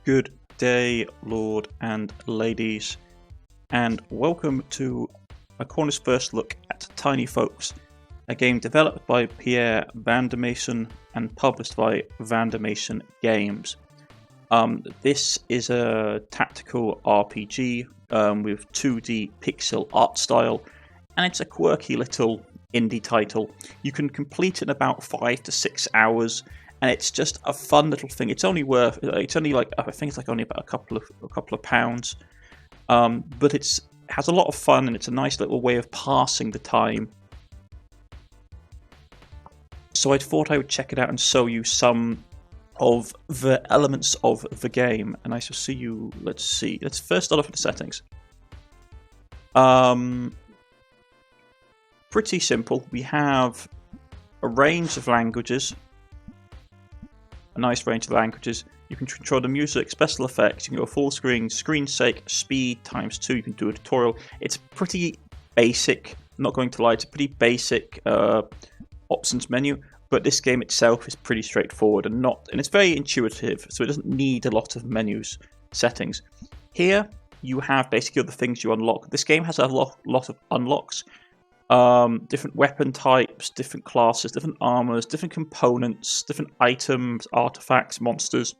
Good day, Lord and ladies, and welcome to a Cornish first look at Tinyfolks, a game developed by Pierre van der Mason and published by Van der Mason Games. This is a tactical RPG with 2D pixel art style, and it's a quirky little indie title. You can complete it in about 5 to 6 hours, and it's just a fun little thing. It's only like I think it's like only about a couple of pounds, but it has a lot of fun, and it's a nice little way of passing the time. So I thought I would check it out and show you some of the elements of the game, and I shall see you. Let's see. Let's first start off with the settings. Pretty simple. We have a range of languages. A nice range of languages. You can control the music, special effects. You can go full screen, screen sake, speed ×2. You can do a tutorial. It's pretty basic. I'm not going to lie. It's a pretty basic options menu. But this game itself is pretty straightforward and it's very intuitive, so it doesn't need a lot of menus settings. Here you have basically all the things you unlock. This game has a lot of unlocks, different weapon types, different classes, different armors, different components, different items, artifacts, monsters,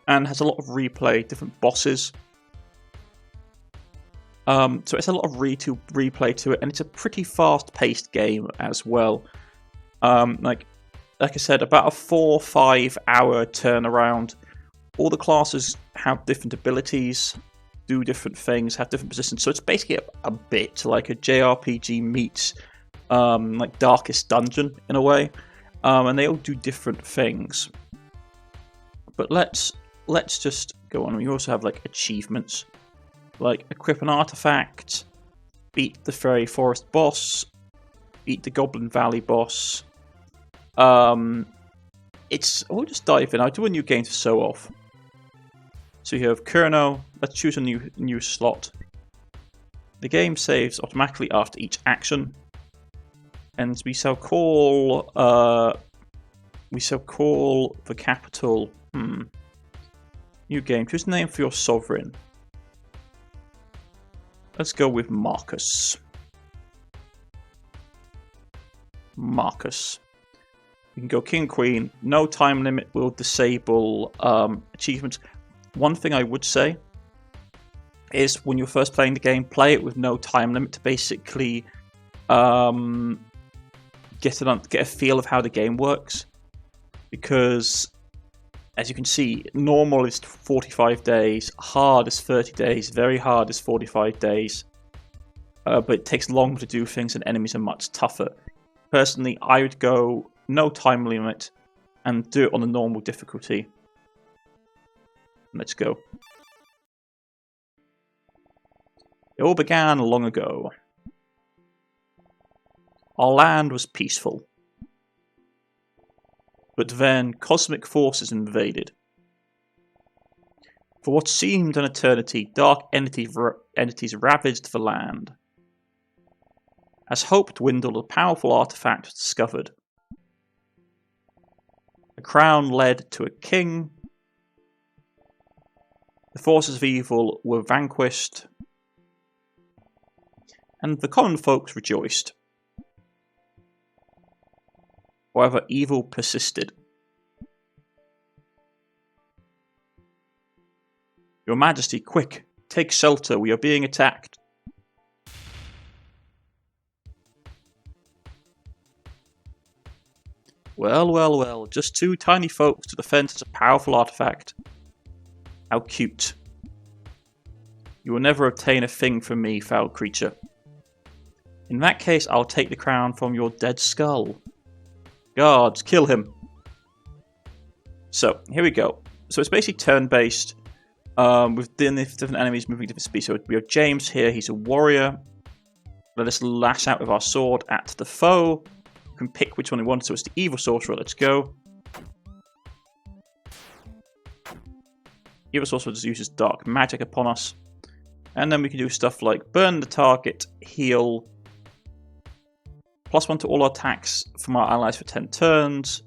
and has a lot of replay, different bosses. So it's a lot of replay to it, and it's a pretty fast-paced game as well. Like I said, about a 4-5 hour turnaround. All the classes have different abilities, do different things, have different positions. So it's basically a bit like a JRPG meets like Darkest Dungeon in a way, and they all do different things. But let's just go on. We also have like achievements, like equip an artifact, beat the Fairy Forest boss, beat the Goblin Valley boss. We'll just dive in. I'll do a new game to show off. So you have Kurno. Let's choose a new slot. The game saves automatically after each action, and we shall call the capital. New game. Choose a name for your sovereign. Let's go with Marcus. You can go King, Queen. No time limit will disable achievements. One thing I would say is when you're first playing the game, play it with no time limit to basically get a feel of how the game works. Because, as you can see, normal is 45 days, hard is 30 days, very hard is 45 days. But it takes longer to do things, and enemies are much tougher. Personally, I would go no time limit and do it on the normal difficulty. Let's go. It all began long ago. Our land was peaceful. But then cosmic forces invaded. For what seemed an eternity, dark entities ravaged the land. As hope dwindled, a powerful artifact was discovered. The crown led to a king. The forces of evil were vanquished. And the common folks rejoiced. However, evil persisted. Your Majesty, quick, take shelter, we are being attacked. Well, just 2 tiny folks to defend such a powerful artifact. How cute. You will never obtain a thing from me, foul creature. In that case, I'll take the crown from your dead skull. Guards, kill him. So, here we go. So it's basically turn-based, with different enemies moving different speeds. So we have James here, he's a warrior. Let us lash out with our sword at the foe. Can pick which one we want, so it's the evil sorcerer. Let's go. Evil sorcerer just uses dark magic upon us, and then we can do stuff like burn the target, heal, +1 to all attacks from our allies for 10 turns.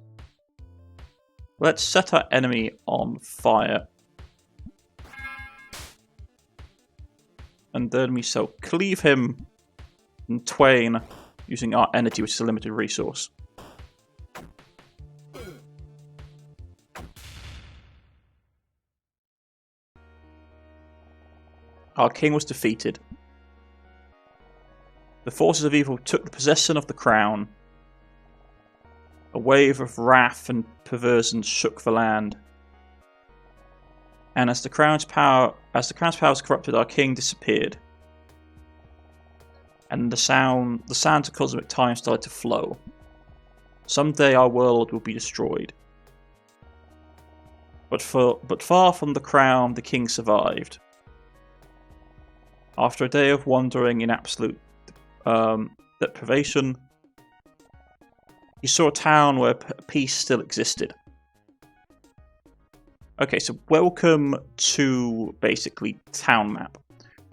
Let's set our enemy on fire. And then we shall cleave him in twain using our energy, which is a limited resource. Our king was defeated. The forces of evil took the possession of the crown. A wave of wrath and perversion shook the land. And as the crown's power was corrupted, our king disappeared. And the sounds of cosmic time started to flow. Someday our world will be destroyed. But far from the crown, the king survived. After a day of wandering in absolute deprivation, he saw a town where peace still existed. Okay, so welcome to basically town map.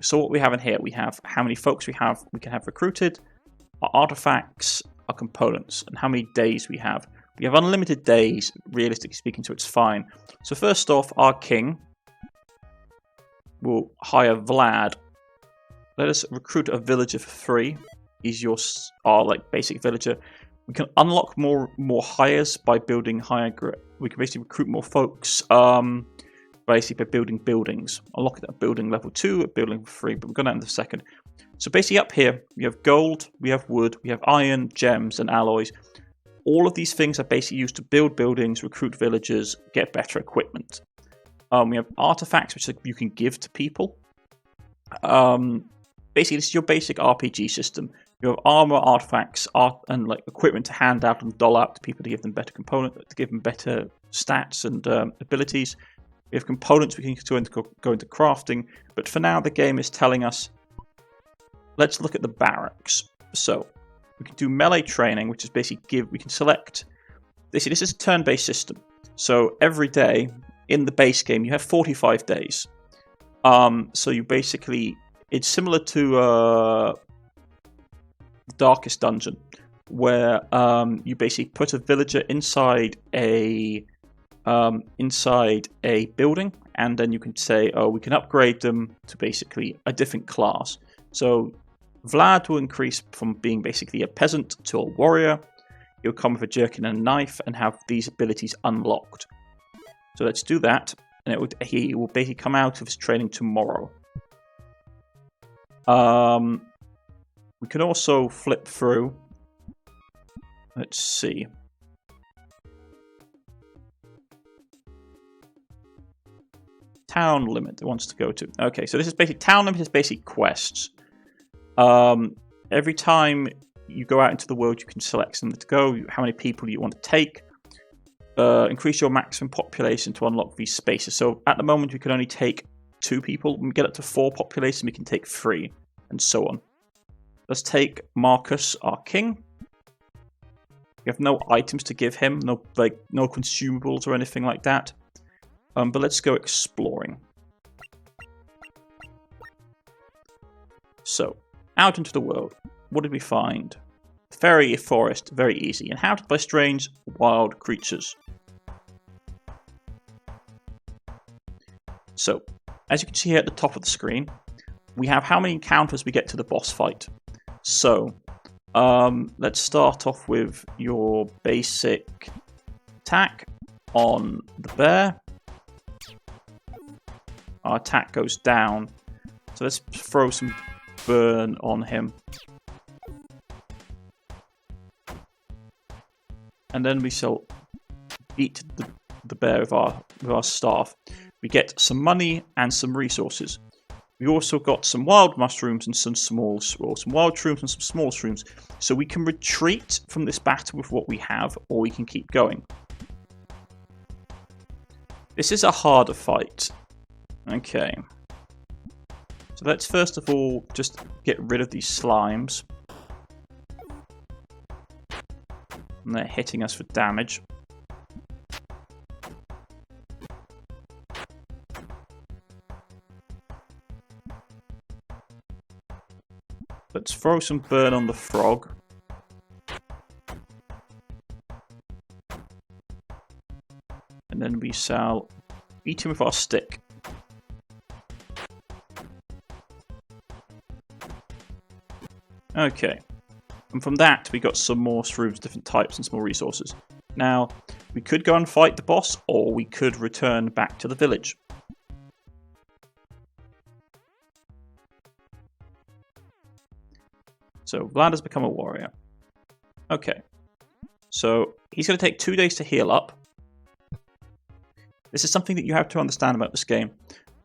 So what we have in here, we have how many folks we can have recruited, our artifacts, our components, and how many days we have. We have unlimited days, realistically speaking, so it's fine. So first off, our king will hire Vlad. Let us recruit a villager for free. He's our like basic villager. We can unlock more hires by building higher. We can basically recruit more folks. Basically by building buildings. Unlock it at building level 2, at building level 3, but we'll go down in a second. So basically up here, we have gold, we have wood, we have iron, gems, and alloys. All of these things are basically used to build buildings, recruit villagers, get better equipment. We have artifacts which you can give to people. Basically, this is your basic RPG system. You have armor, artifacts, and like equipment to hand out and dole out to people to give them better to give them better stats and abilities. We have components we can go into crafting, but for now the game is telling us, let's look at the barracks. So we can do melee training, which is basically we can select. This is a turn-based system. So every day in the base game you have 45 days. So you basically, it's similar to Darkest Dungeon, where you basically put a villager inside a building, and then you can say, oh, we can upgrade them to basically a different class. So Vlad will increase from being basically a peasant to a warrior. He'll come with a jerkin and a knife and have these abilities unlocked. So let's do that, and he will basically come out of his training tomorrow. We can also flip through. Let's see. Town limit it wants to go to. Okay, so this is basically town limit is basic quests. Every time you go out into the world, you can select something to go, how many people you want to take. Increase your maximum population to unlock these spaces. So at the moment, we can only take 2 people. When we get up to 4 population, we can take 3, and so on. Let's take Marcus, our king. We have no items to give him, no consumables or anything like that. But let's go exploring. So, out into the world. What did we find? Fairy forest, very easy. Inhabited by strange, wild creatures. So, as you can see here at the top of the screen, we have how many encounters we get to the boss fight. So, let's start off with your basic attack on the bear. Our attack goes down. So let's throw some burn on him. And then we shall beat the bear with our staff. We get some money and some resources. We also got some wild mushrooms and some wild shrooms and some small shrooms. So we can retreat from this battle with what we have, or we can keep going. This is a harder fight. Okay. So let's first of all just get rid of these slimes. And they're hitting us for damage. Let's throw some burn on the frog. And then we shall beat him with our stick. Okay. And from that, we got some more shrooms, different types, and some more resources. Now, we could go and fight the boss, or we could return back to the village. So, Vlad has become a warrior. Okay. So, he's going to take 2 days to heal up. This is something that you have to understand about this game.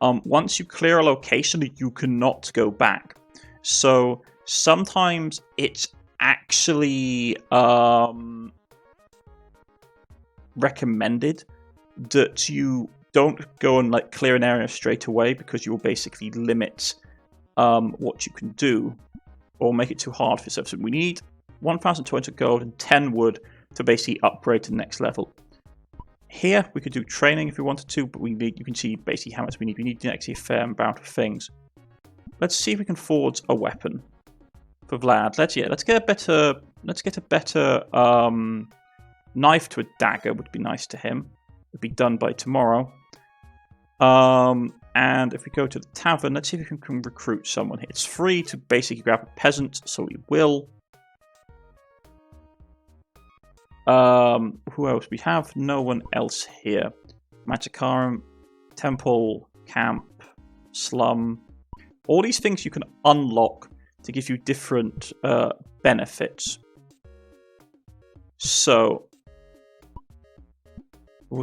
Once you clear a location, you cannot go back. So, sometimes it's actually recommended that you don't go and like clear an area straight away, because you'll basically limit what you can do or make it too hard for yourself. So we need 1,200 gold and 10 wood to basically upgrade to the next level. Here we could do training if we wanted to, but you can see basically how much we need. We need actually a fair amount of things. Let's see if we can forge a weapon for Vlad. Let's get a better knife to a dagger. Would be nice to him. It'd be done by tomorrow. And if we go to the tavern, let's see if we can recruit someone here. It's free to basically grab a peasant, so we will. Who else? We have no one else here. Magikarum, temple, camp, slum. All these things you can unlock to give you different benefits. So,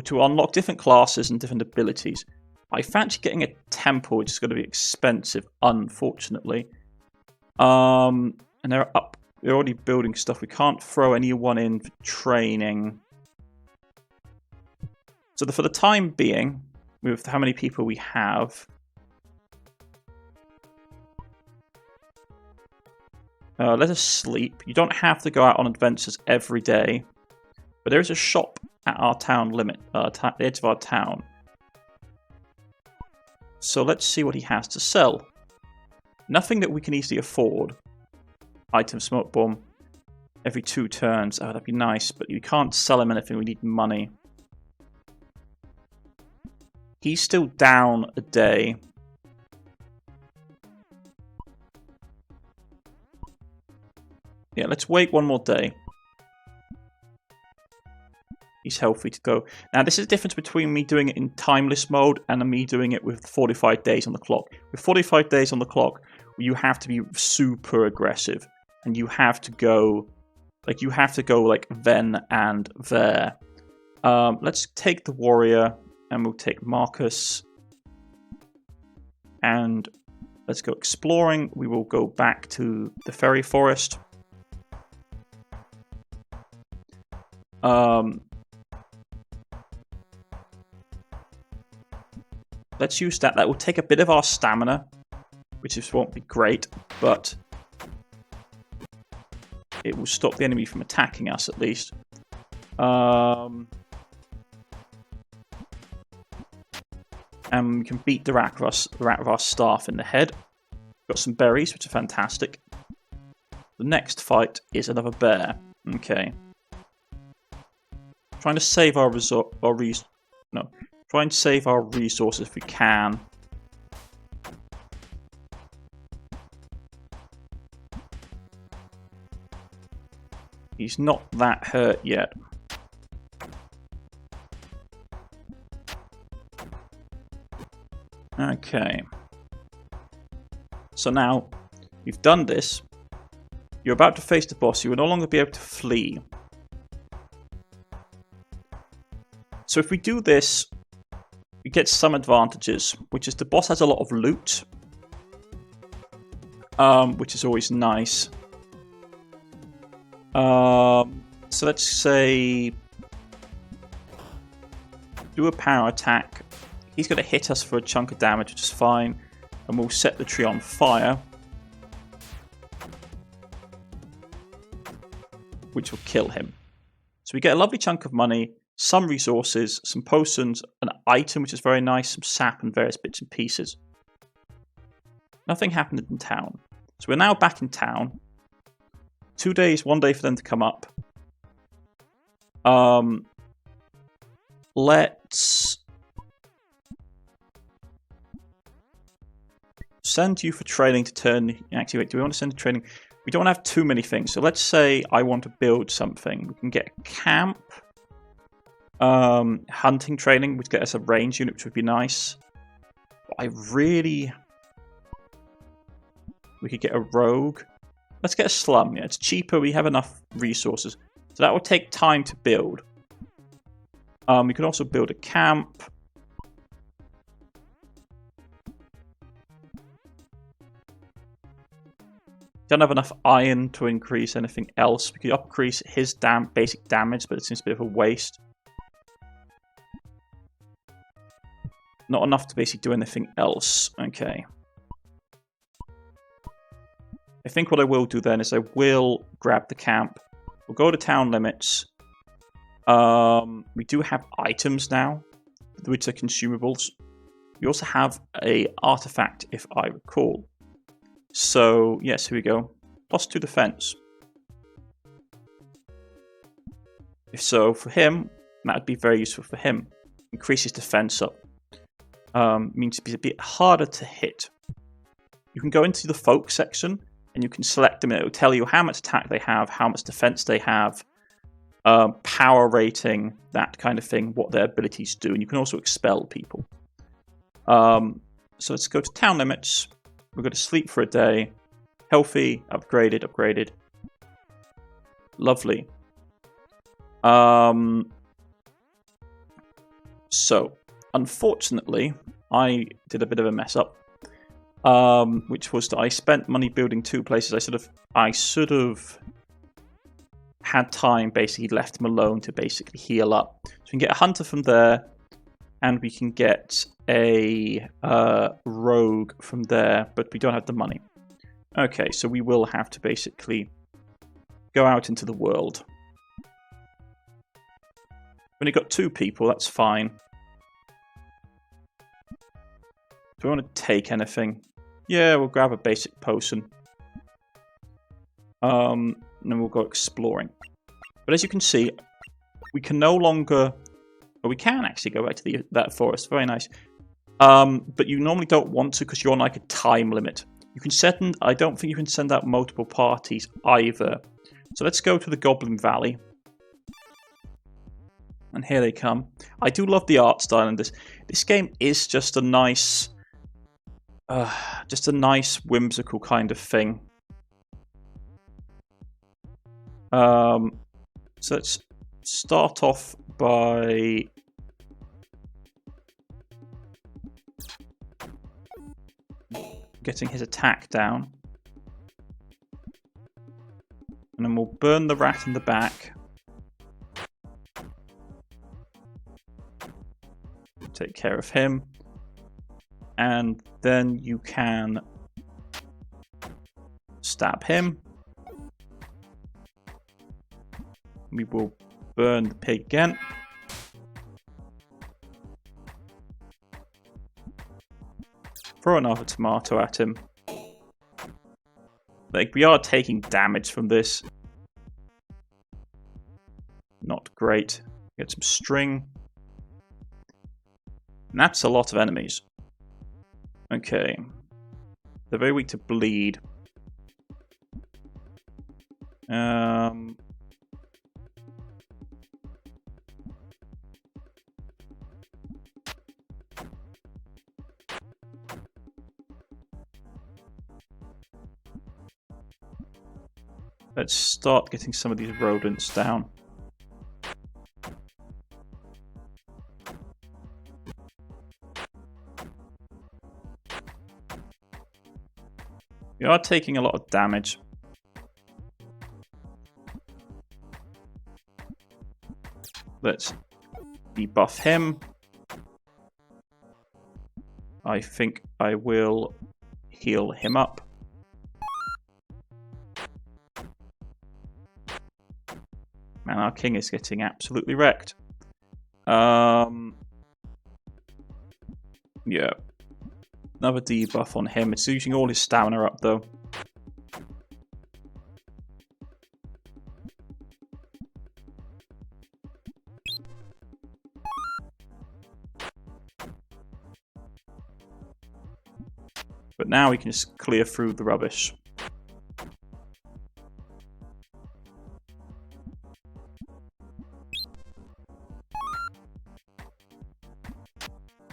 to unlock different classes and different abilities, I fancy getting a temple, which is going to be expensive, unfortunately. And they're already building stuff. We can't throw anyone in for training. So for the time being, with how many people we have, let us sleep. You don't have to go out on adventures every day, but there is a shop at our town limit, the edge of our town. So let's see what he has to sell. Nothing that we can easily afford. Item smoke bomb. Every 2 turns. Oh, that'd be nice, but you can't sell him anything. We need money. He's still down a day. Yeah, let's wait 1 more day. He's healthy to go. Now, this is the difference between me doing it in timeless mode and me doing it with 45 days on the clock. With 45 days on the clock, you have to be super aggressive. And you have to go like then and there. Let's take the warrior, and we'll take Marcus. And let's go exploring. We will go back to the fairy forest. Let's use that. That will take a bit of our stamina, which won't be great, but it will stop the enemy from attacking us at least. And we can beat the rat with our staff in the head. Got some berries, which are fantastic. The next fight is another bear. Okay. Trying to save our try and save our resources if we can. He's not that hurt yet. Okay. So now, you've done this. You're about to face the boss. You will no longer be able to flee. So if we do this, we get some advantages, which is the boss has a lot of loot, which is always nice. So let's say do a power attack. He's going to hit us for a chunk of damage, which is fine, and we'll set the tree on fire, which will kill him. So we get a lovely chunk of money, some resources, some potions, an item which is very nice, some sap and various bits and pieces. Nothing happened in town. So we're now back in town. 2 days, 1 day for them to come up. Let's send you for training to turn... Actually, wait, do we want to send training? we don't have too many things. So let's say I want to build something. We can get a camp, hunting training, which get us a range unit, which would be nice. But we could get a rogue. Let's get a slum. Yeah, it's cheaper. We have enough resources. So that would take time to build. We can also build a camp. Don't have enough iron to increase anything else. We could increase his basic damage, but it seems a bit of a waste. Not enough to basically do anything else. Okay. I think what I will do then is I will grab the camp. We'll go to town limits. We do have items now, which are consumables. We also have a artifact, if I recall. So, yes, here we go. +2 defense. If so, for him, that would be very useful for him. Increase his defense up. Means it's a bit harder to hit. You can go into the folk section, and you can select them, and it will tell you how much attack they have, how much defense they have, power rating, that kind of thing, what their abilities do, and you can also expel people. So let's go to town limits. We're going to sleep for a day. Healthy, upgraded. Lovely. So, unfortunately, I did a bit of a mess up. Which was that I spent money building 2 places. I should have had time, basically left him alone to basically heal up. So we can get a hunter from there, and we can get a rogue from there, but we don't have the money. Okay, so we will have to basically go out into the world. We've only got 2 people, that's fine. Do we want to take anything? Yeah, we'll grab a basic potion. And then we'll go exploring. But as you can see, we can no longer... Well, we can actually go back to that forest. Very nice. But you normally don't want to because you're on like a time limit. You can I don't think you can send out multiple parties either. So let's go to the Goblin Valley. And here they come. I do love the art style in this. This game is just a nice whimsical kind of thing. So let's start off by getting his attack down. And then we'll burn the rat in the back. Take care of him. And then you can stab him. We will burn the pig again. Throw another tomato at him. Like, we are taking damage from this. Not great. Get some string. And that's a lot of enemies. Okay. They're very weak to bleed. Let's start getting some of these rodents down. We are taking a lot of damage. Let's debuff him. I think I will heal him up. Man, our king is getting absolutely wrecked. Yeah. Another debuff on him. It's using all his stamina up, though. But now we can just clear through the rubbish.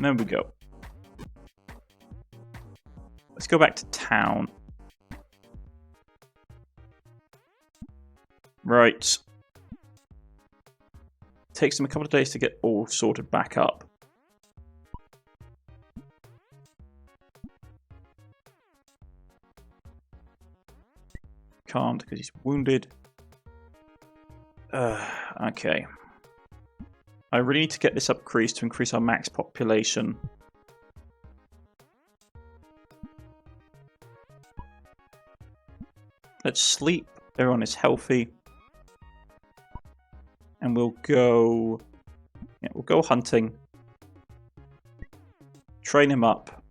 There we go. Let's go back to town. Right. Takes them a couple of days to get all sorted back up. Can't because he's wounded. Okay. I really need to get this increased to increase our max population. Let's sleep. Everyone is healthy. And we'll go... Yeah, we'll go hunting. Train him up.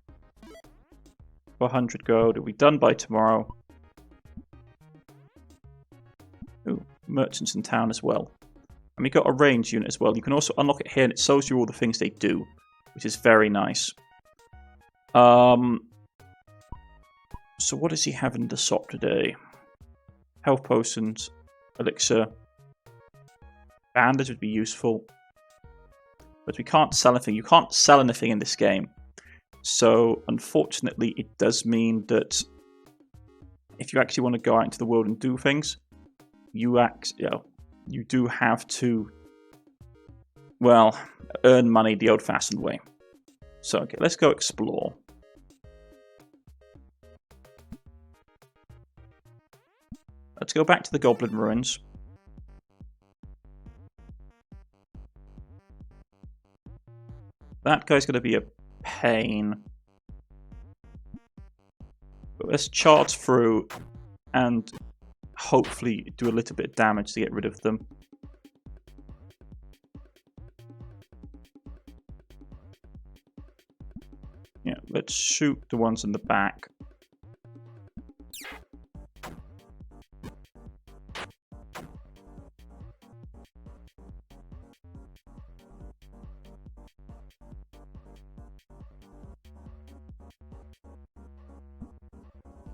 400 gold. It'll be done by tomorrow. Ooh, merchants in town as well. And we got a range unit as well. You can also unlock it here and it shows you all the things they do, which is very nice. So what does he have in the shop today? Health potions, elixir, bandage would be useful. But we can't sell anything. You can't sell anything in this game. So unfortunately it does mean that if you actually want to go out into the world and do things, you do have to, well, earn money the old-fashioned way. So, okay, let's go explore. Let's go back to the Goblin Ruins. That guy's going to be a pain. But let's charge through and hopefully do a little bit of damage to get rid of them. Yeah, let's shoot the ones in the back.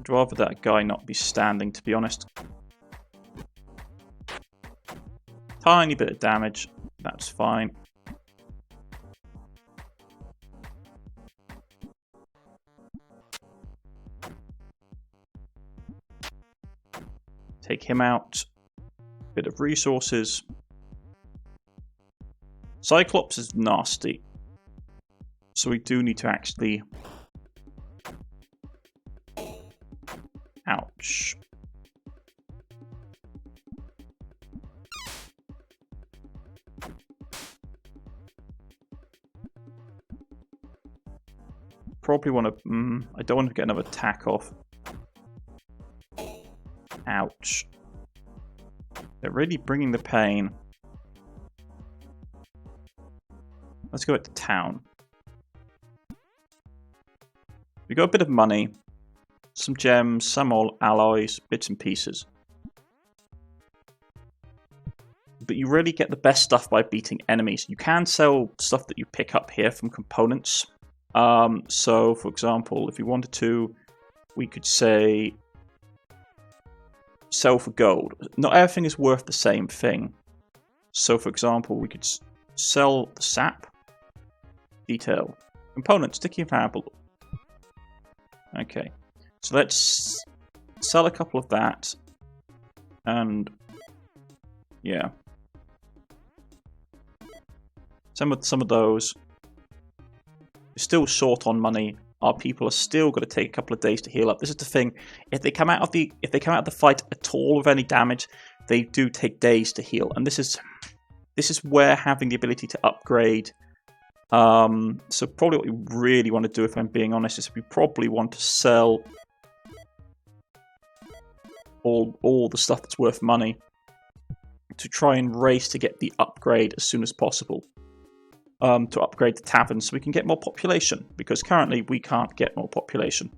I'd rather that guy not be standing, to be honest. Tiny bit of damage, that's fine. Take him out. Bit of resources. Cyclops is nasty. So we do need to actually... Ouch. Probably want to... I don't want to get another attack off. Ouch. They're really bringing the pain. Let's go back to town. We got a bit of money. Some gems, some old alloys, bits and pieces. But you really get the best stuff by beating enemies. You can sell stuff that you pick up here from components. So, for example, if we wanted to, we could say sell for gold. Not everything is worth the same thing. So, for example, we could sell the sap, detail, components, sticky example. Okay, so let's sell a couple of that, and yeah, some of those. We're still short on money. Our people are still going to take a couple of days to heal up. This is the thing. If they come out of the fight at all with any damage, they do take days to heal. And this is where having the ability to upgrade. So probably what we really want to do, if I'm being honest, is we probably want to sell all the stuff that's worth money to try and race to get the upgrade as soon as possible. To upgrade the tavern so we can get more population, because currently we can't get more population.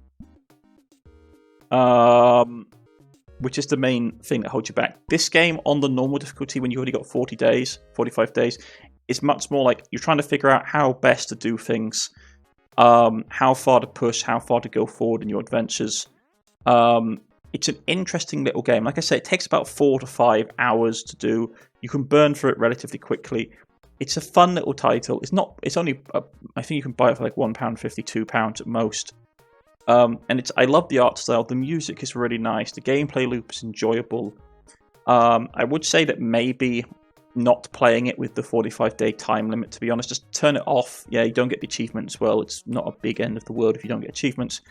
Which is the main thing that holds you back. This game on the normal difficulty, when you've already got 40 days, 45 days, is much more like you're trying to figure out how best to do things, how far to push, how far to go forward in your adventures. It's an interesting little game. Like I say, it takes about 4 to 5 hours to do. You can burn through it relatively quickly. it's a fun little title. It's not. It's only. I think you can buy it for like £1.50, £2 at most. And I love the art style. The music is really nice. The gameplay loop is enjoyable. I would say that maybe not playing it with the 45-day time limit, to be honest. Just turn it off. Yeah, you don't get the achievements. Well, it's not a big end of the world if you don't get achievements.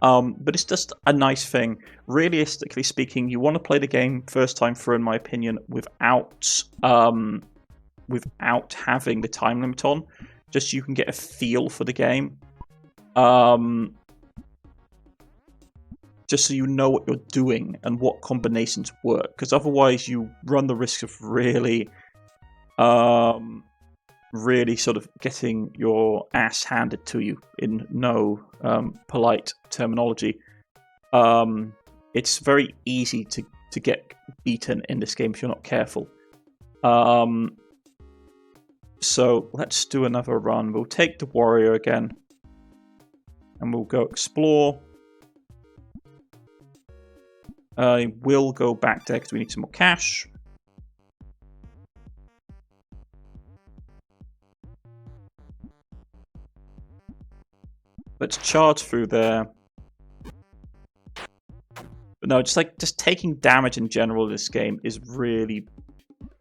But it's just a nice thing. Realistically speaking, you want to play the game first time through, in my opinion, without having the time limit on. Just so you can get a feel for the game. Just so you know what you're doing and what combinations work, because otherwise you run the risk of really sort of getting your ass handed to you in no polite terminology. It's very easy to get beaten in this game if you're not careful. So let's do another run. We'll take the warrior again, and we'll go explore. I will go back there because we need some more cash. Let's charge through there. But no, just taking damage in general in this game is really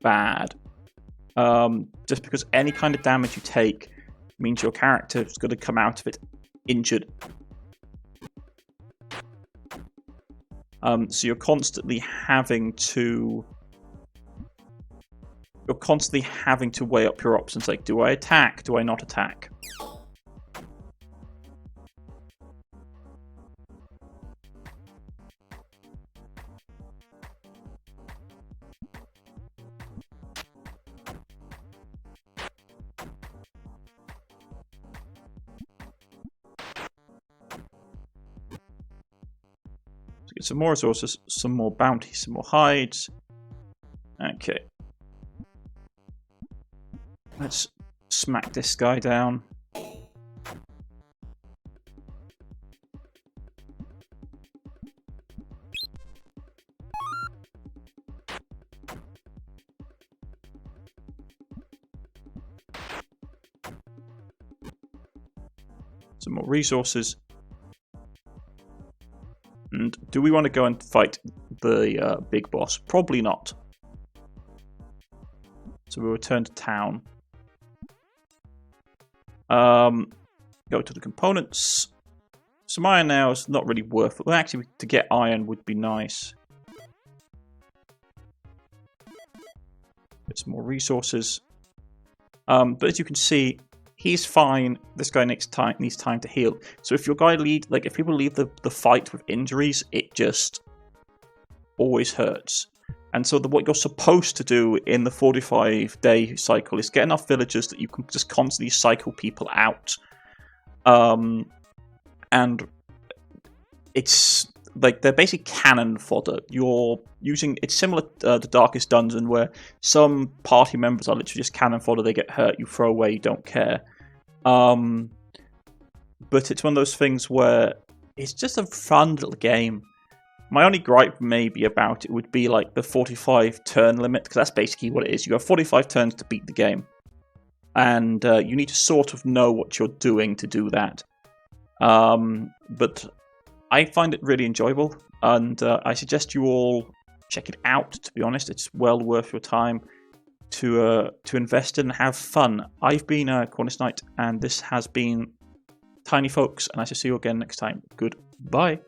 bad. Just because any kind of damage you take means your character is going to come out of it injured. So you're constantly having to weigh up your options. Like, do I attack? Do I not attack? Get some more resources, some more bounties, some more hides. Okay. Let's smack this guy down. Some more resources. And do we want to go and fight the big boss? Probably not. So we'll return to town. Go to the components. Some iron now is not really worth it. Well, actually, to get iron would be nice. Get some more resources. But as you can see, he's fine. This guy needs time to heal. So if your guy if people leave the fight with injuries, it just always hurts. And so what you're supposed to do in the 45-day cycle is get enough villagers that you can just constantly cycle people out. And it's like they're basically cannon fodder. It's similar to the Darkest Dungeon, where some party members are literally just cannon fodder. They get hurt, you throw away, you don't care. But it's one of those things where it's just a fun little game. My only gripe maybe about it would be like the 45 turn limit, because that's basically what it is. You have 45 turns to beat the game. And you need to sort of know what you're doing to do that. But I find it really enjoyable, and I suggest you all check it out, to be honest. It's well worth your time to invest in and have fun. I've been Cornish-Knight, and this has been Tinyfolks, and I shall see you again next time. Goodbye.